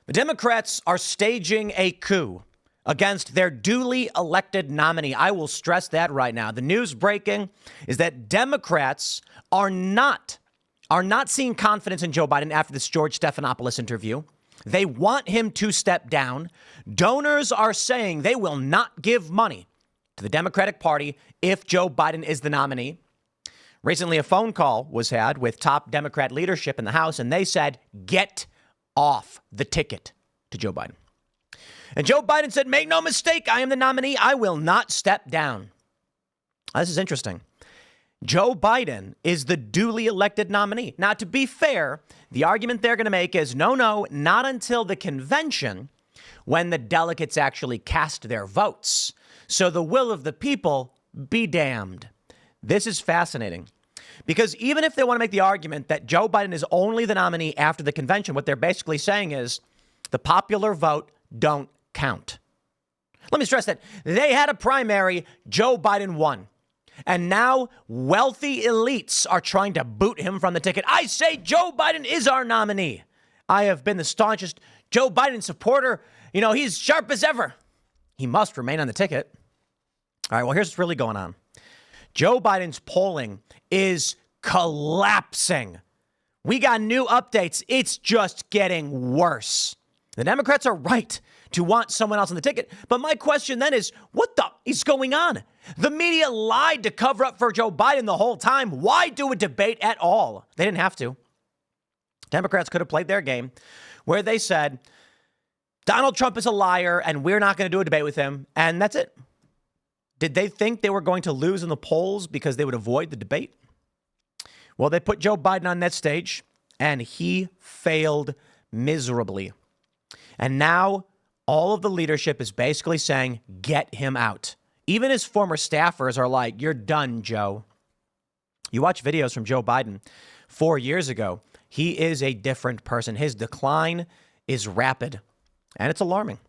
The Democrats are staging a coup against their duly elected nominee. I will stress that right now. The news breaking is that Democrats are not seeing confidence in Joe Biden after this George Stephanopoulos interview. They want him to step down. Donors are saying they will not give money to the Democratic Party if Joe Biden is the nominee. Recently, a phone call was had with top Democrat leadership in the House, and they said, get off the ticket to Joe Biden. And Joe Biden said, make no mistake, I am the nominee. I will not step down. This is interesting. Joe Biden is the duly elected nominee. Now, to be fair, the argument they're going to make is no, not until the convention when the delegates actually cast their votes. So the will of the people be damned. This is fascinating because even if they want to make the argument that Joe Biden is only the nominee after the convention, what they're basically saying is the popular vote don't count. Let me stress that they had a primary, Joe Biden won. And now wealthy elites are trying to boot him from the ticket. I say Joe Biden is our nominee. I have been the staunchest Joe Biden supporter. You know, he's sharp as ever. He must remain on the ticket. All right, well, here's what's really going on. Joe Biden's polling is collapsing. We got new updates. It's just getting worse. The Democrats are right to want someone else on the ticket. But my question then is, what the is going on? The media lied to cover up for Joe Biden the whole time. Why do a debate at all? They didn't have to. Democrats could have played their game where they said, Donald Trump is a liar and we're not going to do a debate with him. And that's it. Did they think they were going to lose in the polls because they would avoid the debate? Well, they put Joe Biden on that stage and he failed miserably. And now all of the leadership is basically saying, get him out. Even his former staffers are like, you're done, Joe. You watch videos from Joe Biden 4 years ago. He is a different person. His decline is rapid and it's alarming.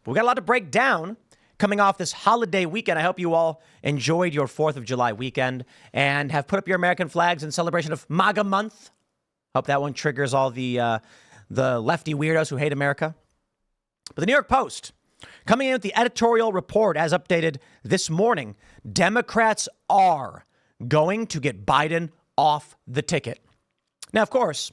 But we got a lot to break down coming off this holiday weekend. I hope you all enjoyed your 4th of July weekend and have put up your American flags in celebration of MAGA month. Hope that one triggers all the lefty weirdos who hate America. But the New York Post, coming in with the editorial report as updated this morning, Democrats are going to get Biden off the ticket. Now, of course,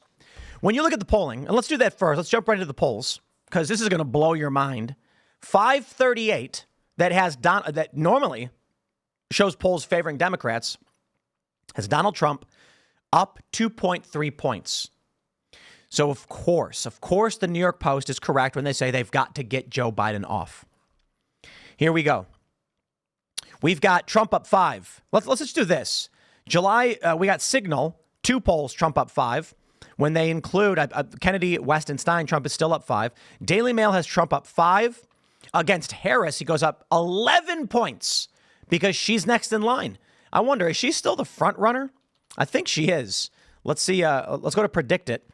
when you look at the polling, and let's do that first. Let's jump right into the polls because this is going to blow your mind. 538 that normally shows polls favoring Democrats has Donald Trump up 2.3 points. So, of course, the New York Post is correct when they say they've got to get Joe Biden off. Here we go. We've got Trump up 5. Let's just do this. July, we got Signal, 2 polls, Trump up 5. When they include Kennedy, West, and Stein, Trump is still up 5. Daily Mail has Trump up 5. Against Harris, he goes up 11 points because she's next in line. I wonder, is she still the front runner? I think she is. Let's see. Let's go to Predict It.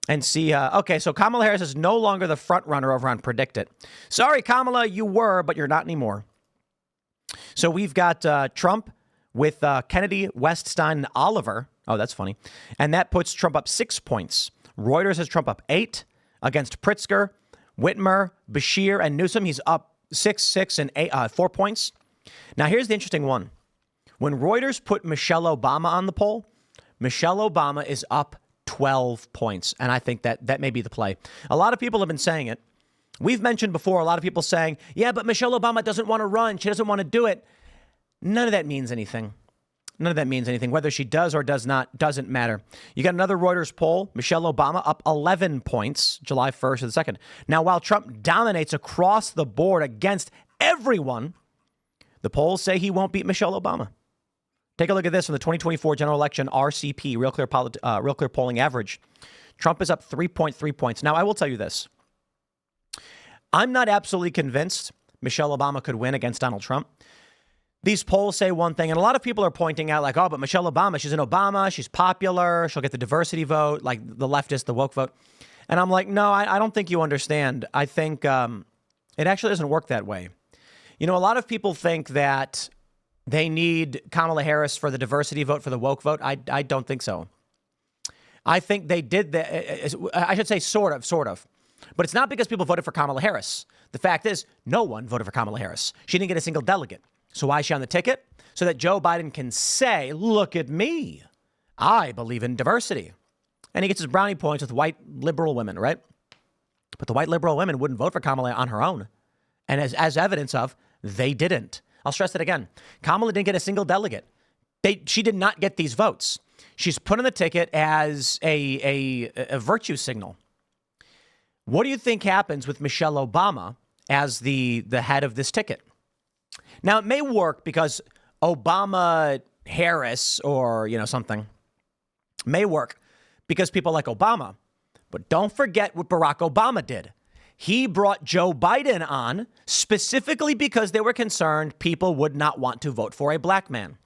And see, okay, so Kamala Harris is no longer the front runner over on Predict It. Sorry, Kamala, you were, but you're not anymore. So we've got Trump with Kennedy, West, Stein, and Oliver. Oh, that's funny. And that puts Trump up 6 points. Reuters has Trump up 8 against Pritzker, Whitmer, Bashir, and Newsom. He's up 6, and 4 points. Now, here's the interesting one. When Reuters put Michelle Obama on the poll, Michelle Obama is up 12 points. And I think that may be the play. A lot of people have been saying it. We've mentioned before, a lot of people saying, yeah, but Michelle Obama doesn't want to run. She doesn't want to do it. None of that means anything. None of that means anything. Whether she does or does not doesn't matter. You got another Reuters poll. Michelle Obama up 11 points, July 1st to the 2nd. Now, while Trump dominates across the board against everyone, the polls say he won't beat Michelle Obama. Take a look at this from the 2024 general election RCP, Real Clear Polling Average. Trump is up 3.3 points. Now, I will tell you this. I'm not absolutely convinced Michelle Obama could win against Donald Trump. These polls say one thing, and a lot of people are pointing out like, oh, but Michelle Obama, she's an Obama, she's popular, she'll get the diversity vote, like the leftist, the woke vote. And I'm like, no, I don't think you understand. I think it actually doesn't work that way. You know, a lot of people think that they need Kamala Harris for the diversity vote, for the woke vote. I don't think so. I think they did that. I should say sort of. But it's not because people voted for Kamala Harris. The fact is, no one voted for Kamala Harris. She didn't get a single delegate. So why is she on the ticket? So that Joe Biden can say, look at me. I believe in diversity. And he gets his brownie points with white liberal women, right? But the white liberal women wouldn't vote for Kamala on her own. And as evidence of, they didn't. I'll stress that again. Kamala didn't get a single delegate. She did not get these votes. She's put on the ticket as a virtue signal. What do you think happens with Michelle Obama as the head of this ticket? Now, it may work because Obama Harris or, something may work because people like Obama. But don't forget what Barack Obama did. He brought Joe Biden on specifically because they were concerned people would not want to vote for a black man.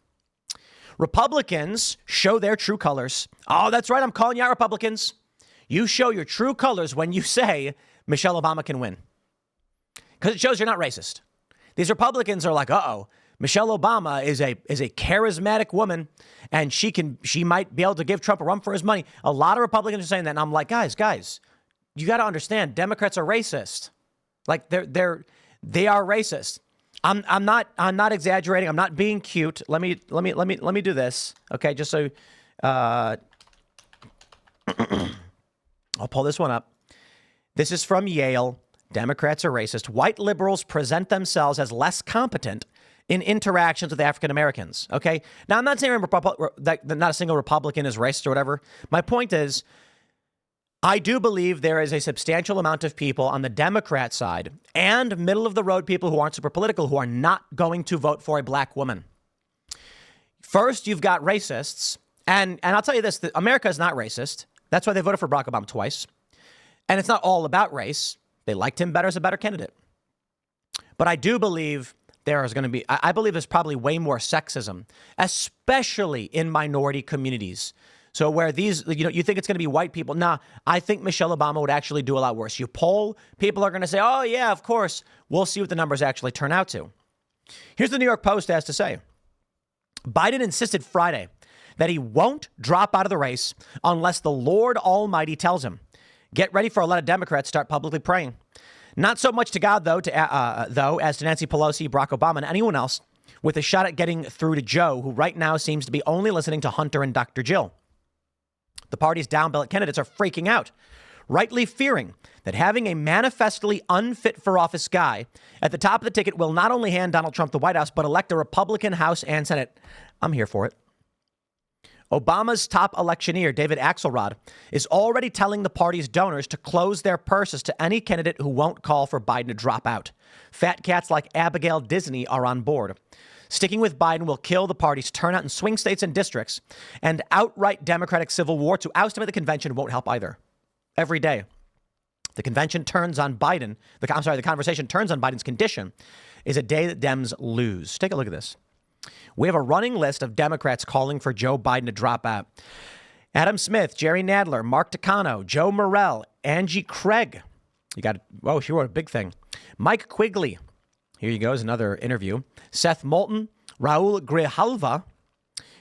Republicans show their true colors. Oh, that's right. I'm calling you out, Republicans. You show your true colors when you say Michelle Obama can win. Because it shows you're not racist. These Republicans are like, Michelle Obama is a charismatic woman and she might be able to give Trump a run for his money. A lot of Republicans are saying that. And I'm like, guys, you got to understand, Democrats are racist. Like they are racist. I'm not exaggerating. I'm not being cute. Let me do this. Okay, just so I'll pull this one up. This is from Yale. Democrats are racist. White liberals present themselves as less competent in interactions with African Americans. Okay. Now, I'm not saying that not a single Republican is racist or whatever. My point is, I do believe there is a substantial amount of people on the Democrat side and middle of the road people who aren't super political who are not going to vote for a black woman. First, you've got racists. And I'll tell you this, America is not racist. That's why they voted for Barack Obama twice. And it's not all about race. They liked him better as a better candidate. But I do believe there is going to be, I believe there's probably way more sexism, especially in minority communities. So where these, you think it's going to be white people. Nah, I think Michelle Obama would actually do a lot worse. You poll, people are going to say, oh, yeah, of course. We'll see what the numbers actually turn out to. Here's the New York Post has to say. Biden insisted Friday that he won't drop out of the race unless the Lord Almighty tells him. Get ready for a lot of Democrats start publicly praying. Not so much to God, though, as to Nancy Pelosi, Barack Obama, and anyone else with a shot at getting through to Joe, who right now seems to be only listening to Hunter and Dr. Jill. The party's down-ballot candidates are freaking out, rightly fearing that having a manifestly unfit for office guy at the top of the ticket will not only hand Donald Trump the White House, but elect a Republican House and Senate. I'm here for it. Obama's top electioneer, David Axelrod, is already telling the party's donors to close their purses to any candidate who won't call for Biden to drop out. Fat cats like Abigail Disney are on board. Sticking with Biden will kill the party's turnout in swing states and districts, and outright Democratic civil war to oust him at the convention won't help either. Every day, the convention turns on Biden. The conversation turns on Biden's condition is a day that Dems lose. Take a look at this. We have a running list of Democrats calling for Joe Biden to drop out. Adam Smith, Jerry Nadler, Mark Takano, Joe Morell, Angie Craig. She wrote a big thing. Mike Quigley. Here you go, is another interview. Seth Moulton, Raul Grijalva.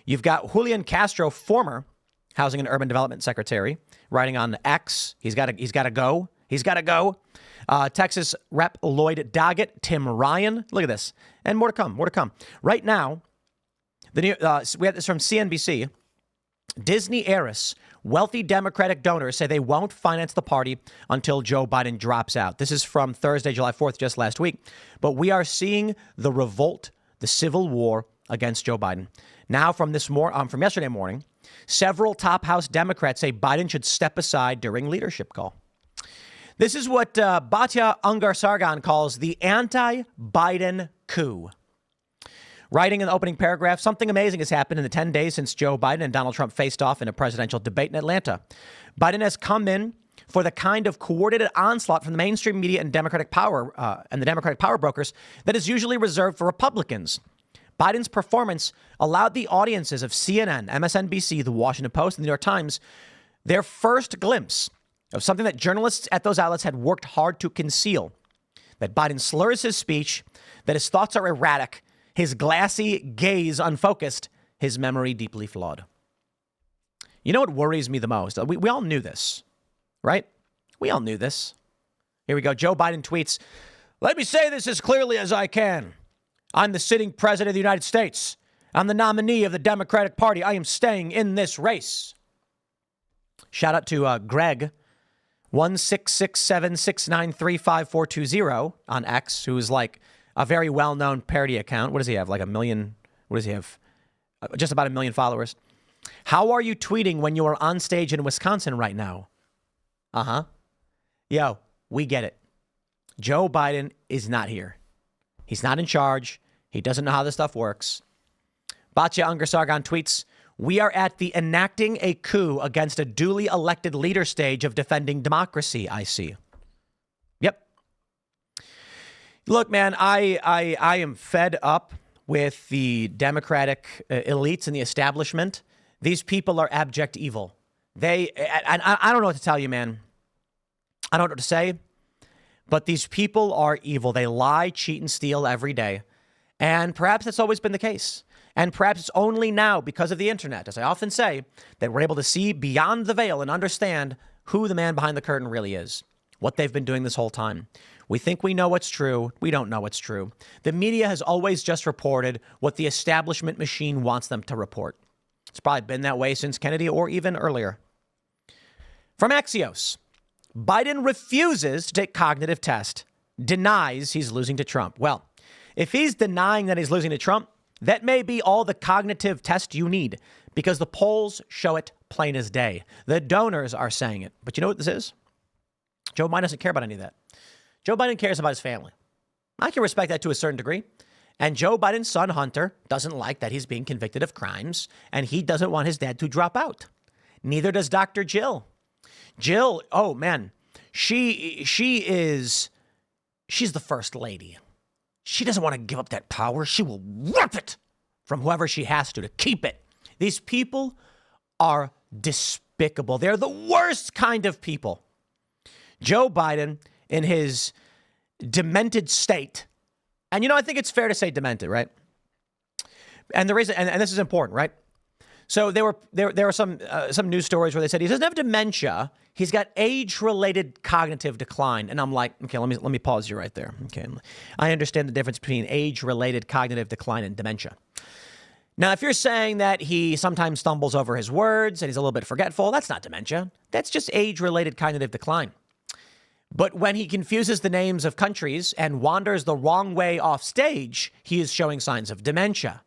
You've got Julian Castro, former Housing and Urban Development Secretary, writing on X. He's got to go. Texas Rep. Lloyd Doggett, Tim Ryan. Look at this. And more to come. Right now, we have this from CNBC. Disney heiress, wealthy Democratic donors say they won't finance the party until Joe Biden drops out. This is from Thursday, July 4th, just last week. But we are seeing the revolt, the civil war against Joe Biden. Now, from yesterday morning, several top House Democrats say Biden should step aside during leadership call. This is what Batya Ungar-Sargon calls the anti-Biden coup. Writing in the opening paragraph, something amazing has happened in the 10 days since Joe Biden and Donald Trump faced off in a presidential debate in Atlanta. Biden has come in for the kind of coordinated onslaught from the mainstream media and Democratic power and the Democratic power brokers that is usually reserved for Republicans. Biden's performance allowed the audiences of CNN, MSNBC, The Washington Post, and The New York Times their first glimpse of something that journalists at those outlets had worked hard to conceal. That Biden slurs his speech, that his thoughts are erratic, his glassy gaze unfocused, his memory deeply flawed. You know what worries me the most? We all knew this, right? We all knew this. Here we go. Joe Biden tweets, "Let me say this as clearly as I can. I'm the sitting president of the United States. I'm the nominee of the Democratic Party. I am staying in this race." Shout out to Greg, 16676935420 on X, who is like a very well-known parody account. What does he have? Like a million? What does he have? Just about 1 million followers. "How are you tweeting when you are on stage in Wisconsin right now?" Uh-huh. Yo, we get it. Joe Biden is not here. He's not in charge. He doesn't know how this stuff works. Batya Ungarsargon tweets, "We are at the enacting a coup against a duly elected leader stage of defending democracy, I see." Yep. Look, man, I am fed up with the Democratic elites and the establishment. These people are abject evil. I don't know what to tell you, man. I don't know what to say, but these people are evil. They lie, cheat, and steal every day. And perhaps that's always been the case. And perhaps it's only now, because of the internet, as I often say, that we're able to see beyond the veil and understand who the man behind the curtain really is, what they've been doing this whole time. We think we know what's true. We don't know what's true. The media has always just reported what the establishment machine wants them to report. It's probably been that way since Kennedy or even earlier. From Axios, Biden refuses to take cognitive test, denies he's losing to Trump. Well, if he's denying that he's losing to Trump, that may be all the cognitive test you need, because the polls show it plain as day. The donors are saying it. But you know what this is? Joe Biden doesn't care about any of that. Joe Biden cares about his family. I can respect that to a certain degree. And Joe Biden's son, Hunter, doesn't like that he's being convicted of crimes, and he doesn't want his dad to drop out. Neither does Dr. Jill. Jill, oh man, she's the first lady. She doesn't want to give up that power. She will rip it from whoever she has to keep it. These people are despicable. They're the worst kind of people. Joe Biden, in his demented state, and I think it's fair to say demented, right? And the reason, and this is important, right? So there were some news stories where they said he doesn't have dementia. He's got age-related cognitive decline. And I'm like, okay, let me pause you right there. Okay, I understand the difference between age-related cognitive decline and dementia. Now, if you're saying that he sometimes stumbles over his words and he's a little bit forgetful, that's not dementia. That's just age-related cognitive decline. But when he confuses the names of countries and wanders the wrong way off stage, he is showing signs of dementia.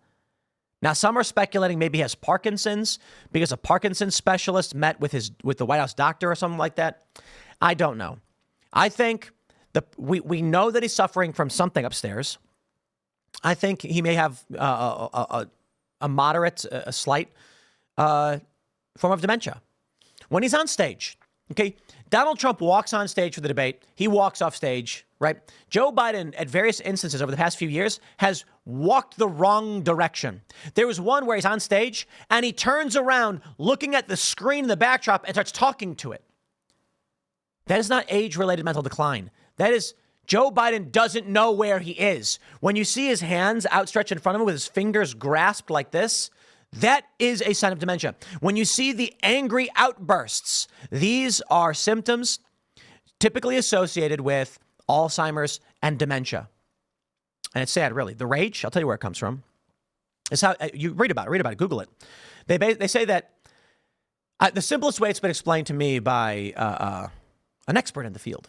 Now, some are speculating maybe he has Parkinson's because a Parkinson's specialist met with the White House doctor or something like that. I don't know. I think we know that he's suffering from something upstairs. I think he may have a moderate, a slight form of dementia. When he's on stage, okay, Donald Trump walks on stage for the debate. He walks off stage, right? Joe Biden, at various instances over the past few years, has walked the wrong direction. There was one where he's on stage and he turns around looking at the screen in the backdrop and starts talking to it. That is not age-related mental decline. That is Joe Biden doesn't know where he is. When you see his hands outstretched in front of him with his fingers grasped like this, that is a sign of dementia. When you see the angry outbursts, these are symptoms typically associated with Alzheimer's and dementia. And it's sad, really. The rage, I'll tell you where it comes from. It's how you read about it, Google it. They say that the simplest way it's been explained to me by an expert in the field.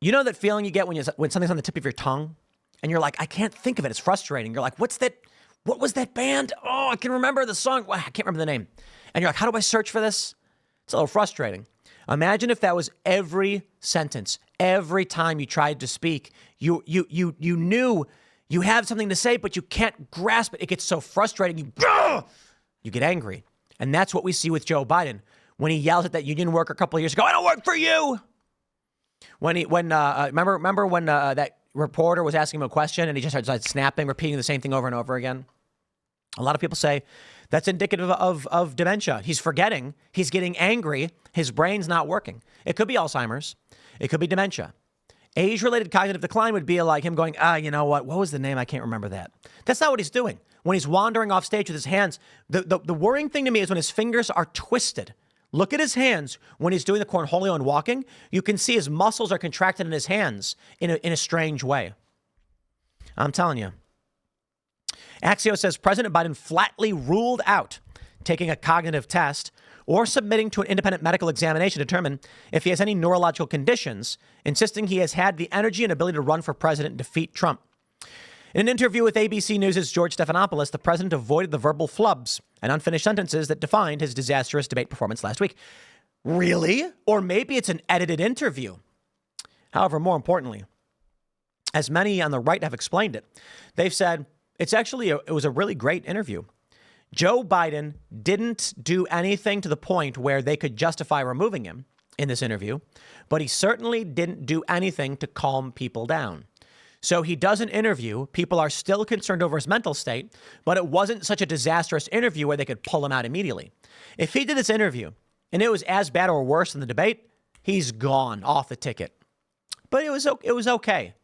You know that feeling you get when something's on the tip of your tongue and you're like, I can't think of it. It's frustrating. You're like, what's that? What was that band? Oh, I can remember the song. I can't remember the name. And you're like, how do I search for this? It's a little frustrating. Imagine if that was every sentence, every time you tried to speak, you knew you have something to say, but you can't grasp it. It gets so frustrating. You get angry. And that's what we see with Joe Biden when he yells at that union worker a couple of years ago, I don't work for you. Remember when that reporter was asking him a question and he just started snapping, repeating the same thing over and over again? A lot of people say that's indicative of dementia. He's forgetting. He's getting angry. His brain's not working. It could be Alzheimer's. It could be dementia. Age-related cognitive decline would be like him going, you know what? What was the name? I can't remember that. That's not what he's doing. When he's wandering off stage with his hands, the worrying thing to me is when his fingers are twisted Look at his hands when he's doing the cornholio and walking. You can see his muscles are contracted in his hands in a strange way. I'm telling you. Axios says President Biden flatly ruled out taking a cognitive test or submitting to an independent medical examination to determine if he has any neurological conditions, insisting he has had the energy and ability to run for president and defeat Trump. In an interview with ABC News' George Stephanopoulos, the president avoided the verbal flubs and unfinished sentences that defined his disastrous debate performance last week. Really? Or maybe it's an edited interview. However, more importantly, as many on the right have explained it, they've said it was a really great interview. Joe Biden didn't do anything to the point where they could justify removing him in this interview, but he certainly didn't do anything to calm people down. So he does an interview. People are still concerned over his mental state, but it wasn't such a disastrous interview where they could pull him out immediately. If he did this interview and it was as bad or worse than the debate, he's gone off the ticket. But it was okay.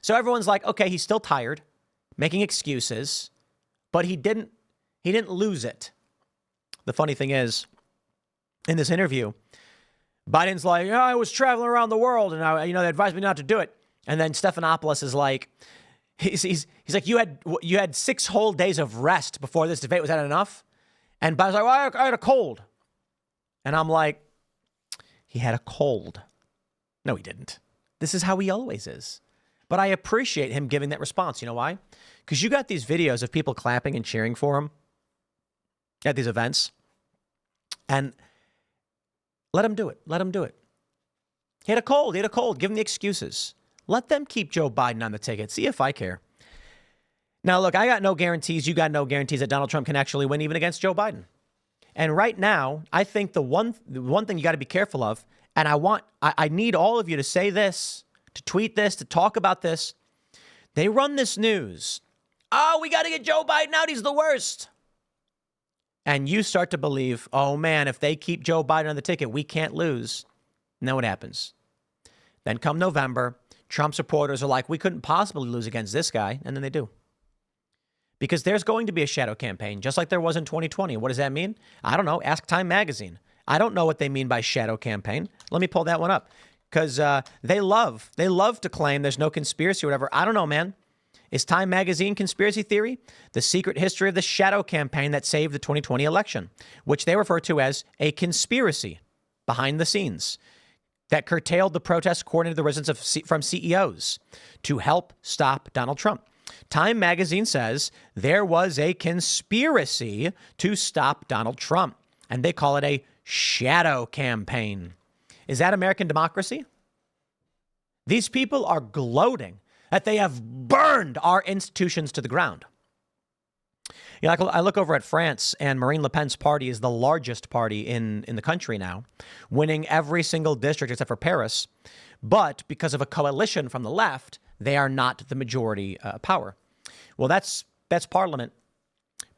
So everyone's like, okay, he's still tired, making excuses, but he didn't lose it. The funny thing is, in this interview, Biden's like, I was traveling around the world and they advised me not to do it. And then Stephanopoulos is like, he's like, you had 6 whole days of rest before this debate. Was that enough? And Biden's like, well, I had a cold. And I'm like, he had a cold. No, he didn't. This is how he always is. But I appreciate him giving that response. You know why? Because you got these videos of people clapping and cheering for him at these events. And let him do it. Let him do it. He had a cold. Give him the excuses. Let them keep Joe Biden on the ticket. See if I care. Now, look, I got no guarantees. You got no guarantees that Donald Trump can actually win even against Joe Biden. And right now, I think the one thing you got to be careful of, and I need all of you to say this, to tweet this, to talk about this. They run this news. Oh, we got to get Joe Biden out. He's the worst. And you start to believe, oh, man, if they keep Joe Biden on the ticket, we can't lose. And then what happens? Then come November, Trump supporters are like, we couldn't possibly lose against this guy. And then they do. Because there's going to be a shadow campaign, just like there was in 2020. What does that mean? I don't know. Ask Time Magazine. I don't know what they mean by shadow campaign. Let me pull that one up. Because they love to claim there's no conspiracy or whatever. I don't know, man. Is Time Magazine conspiracy theory? The secret history of the shadow campaign that saved the 2020 election, which they refer to as a conspiracy behind the scenes that curtailed the protests, coordinated the resistance from CEOs to help stop Donald Trump. Time Magazine says there was a conspiracy to stop Donald Trump, and they call it a shadow campaign. Is that American democracy? These people are gloating that they have burned our institutions to the ground. You know, I look over at France, and Marine Le Pen's party is the largest party in the country now, winning every single district except for Paris. But because of a coalition from the left, they are not the majority power. Well, that's Parliament.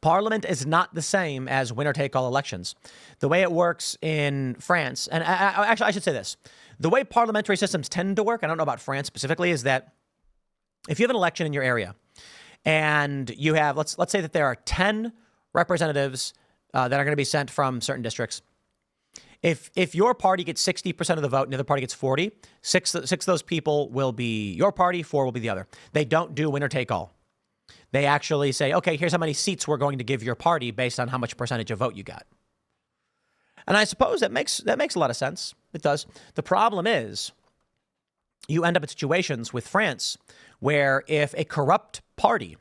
Parliament is not the same as winner-take-all elections. The way it works in France, and actually I should say this, the way parliamentary systems tend to work, I don't know about France specifically, is that if you have an election in your area and you have, let's say that there are 10 representatives that are going to be sent from certain districts. If your party gets 60% of the vote and the other party gets 40, six of those people will be your party, 4 will be the other. They don't do winner-take-all. They actually say, okay, here's how many seats we're going to give your party based on how much percentage of vote you got. And I suppose that makes a lot of sense. It does. The problem is you end up in situations with France where if a corrupt party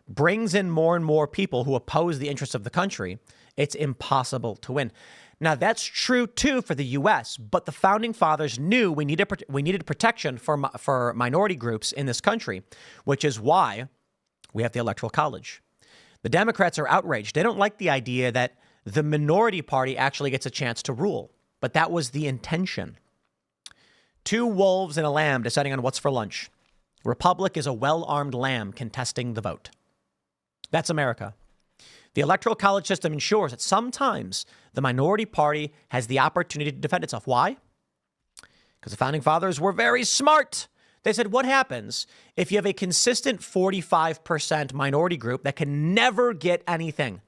brings in more and more people who oppose the interests of the country, it's impossible to win. Now, that's true, too, for the U.S., but the Founding Fathers knew we needed protection for minority groups in this country, which is why we have the Electoral College. The Democrats are outraged. They don't like the idea that the minority party actually gets a chance to rule, but that was the intention. 2 wolves and a lamb deciding on what's for lunch. Republic is a well-armed lamb contesting the vote. That's America. The Electoral College system ensures that sometimes the minority party has the opportunity to defend itself. Why? Because the Founding Fathers were very smart. They said, what happens if you have a consistent 45% minority group that can never get anything?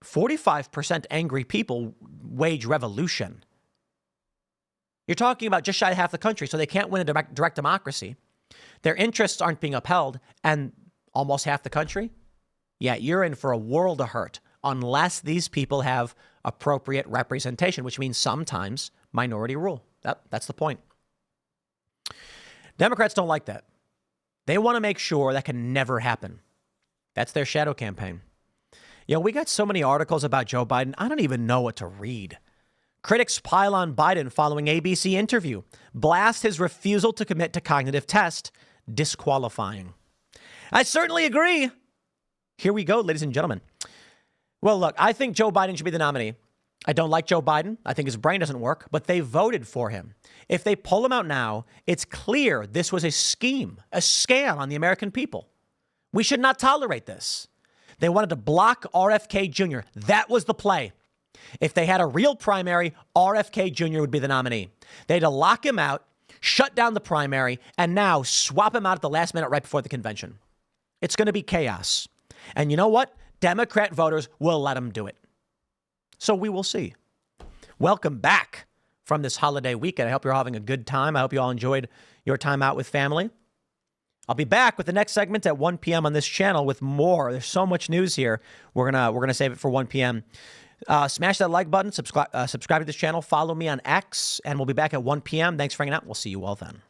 45% angry people wage revolution. You're talking about just shy of half the country, so they can't win a direct democracy. Their interests aren't being upheld, and almost half the country? Yeah, you're in for a world of hurt unless these people have appropriate representation, which means sometimes minority rule. That's the point. Democrats don't like that. They want to make sure that can never happen. That's their shadow campaign. We got so many articles about Joe Biden, I don't even know what to read. Critics pile on Biden following ABC interview, blast his refusal to commit to cognitive test, disqualifying. I certainly agree. Here we go, ladies and gentlemen. Well, look, I think Joe Biden should be the nominee. I don't like Joe Biden. I think his brain doesn't work, but they voted for him. If they pull him out now, it's clear this was a scheme, a scam on the American people. We should not tolerate this. They wanted to block RFK Jr. That was the play. If they had a real primary, RFK Jr. would be the nominee. They had to lock him out, shut down the primary, and now swap him out at the last minute right before the convention. It's going to be chaos. And you know what? Democrat voters will let them do it. So we will see. Welcome back from this holiday weekend. I hope you're having a good time. I hope you all enjoyed your time out with family. I'll be back with the next segment at 1 p.m. on this channel with more. There's so much news here. We're gonna save it for 1 p.m. Smash that like button, subscribe to this channel, follow me on X, and we'll be back at 1 p.m. Thanks for hanging out. We'll see you all then.